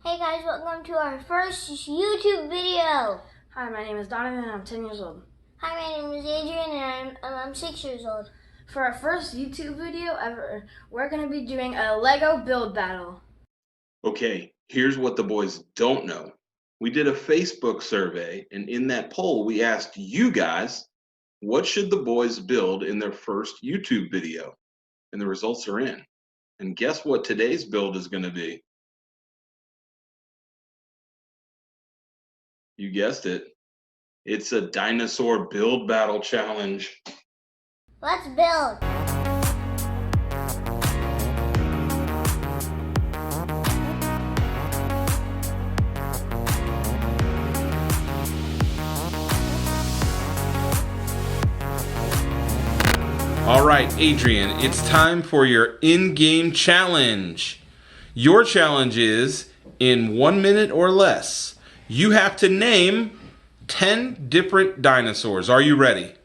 Hey guys, welcome to our first YouTube video. Hi, my name is Donovan and I'm 10 years old. Hi, my name is Adrian and I'm 6 years old. For our first YouTube video ever, we're going to be doing a Lego build battle. Okay, here's what the boys don't know. We did a Facebook survey, and in that poll, we asked you guys, what should the boys build in their first YouTube video? And the results are in. And guess what today's build is going to be? You guessed it. It's a dinosaur build battle challenge. Let's build. All right, Adrian, it's time for your in-game challenge. Your challenge is, in 1 minute or less, you have to name 10 different dinosaurs. Are you ready?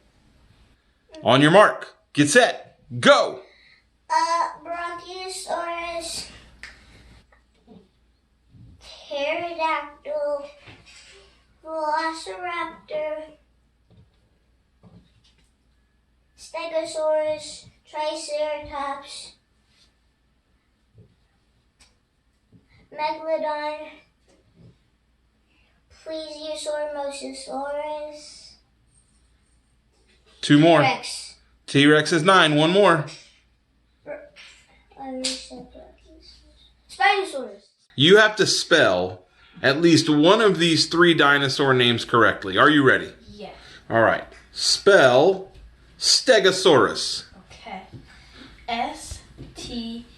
On your mark, get set, go! Brontosaurus, Pterodactyl, Velociraptor, Stegosaurus, Triceratops, Megalodon, Plesiosaur, Mosasaurus, Two more. Rex. T-Rex is 9. One more. Spinosaurus. You have to spell at least one of these 3 dinosaur names correctly. Are you ready? Yeah. All right. Spell Stegosaurus. Okay. S-T-E-G-O-S-A-U-S.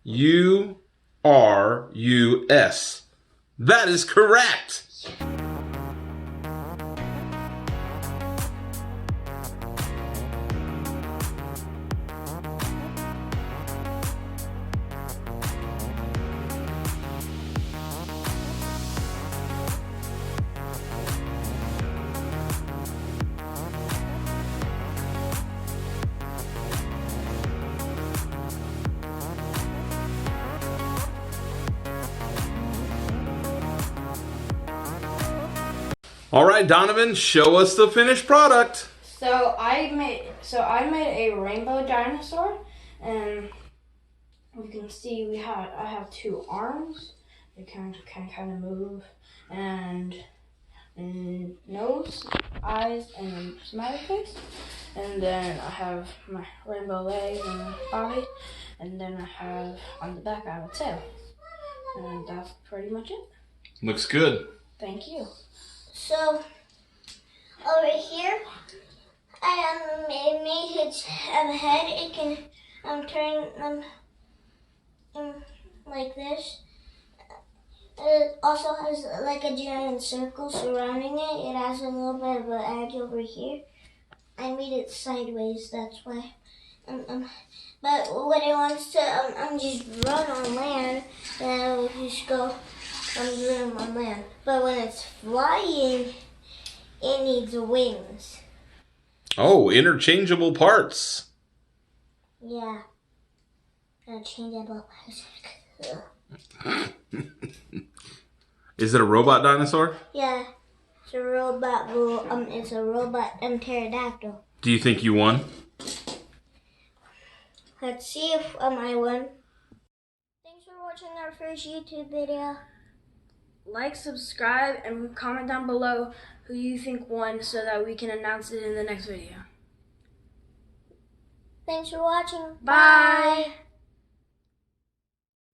U-R-U-S. That is correct. All right, Donovan, show us the finished product. So I made a rainbow dinosaur, and you can see I have 2 arms. They can kind of move, and nose, eyes, and smiley face. And then I have my rainbow legs and body, and then I have on the back I have a tail, and that's pretty much it. Looks good. Thank you. So, over here, I made its head. It can turn like this. It also has like a giant circle surrounding it. It has a little bit of an edge over here. I made it sideways, that's why. But when it wants to just run on land, then it will just go run on land. But when it's flying, it needs wings. Oh, interchangeable parts. Yeah. Interchangeable parts. Is it a robot dinosaur? Yeah. It's a robot. It's a robot pterodactyl. Do you think you won? Let's see if I won. Thanks for watching our first YouTube video. Like, subscribe, and comment down below who you think won so that we can announce it in the next video. Thanks for watching. Bye.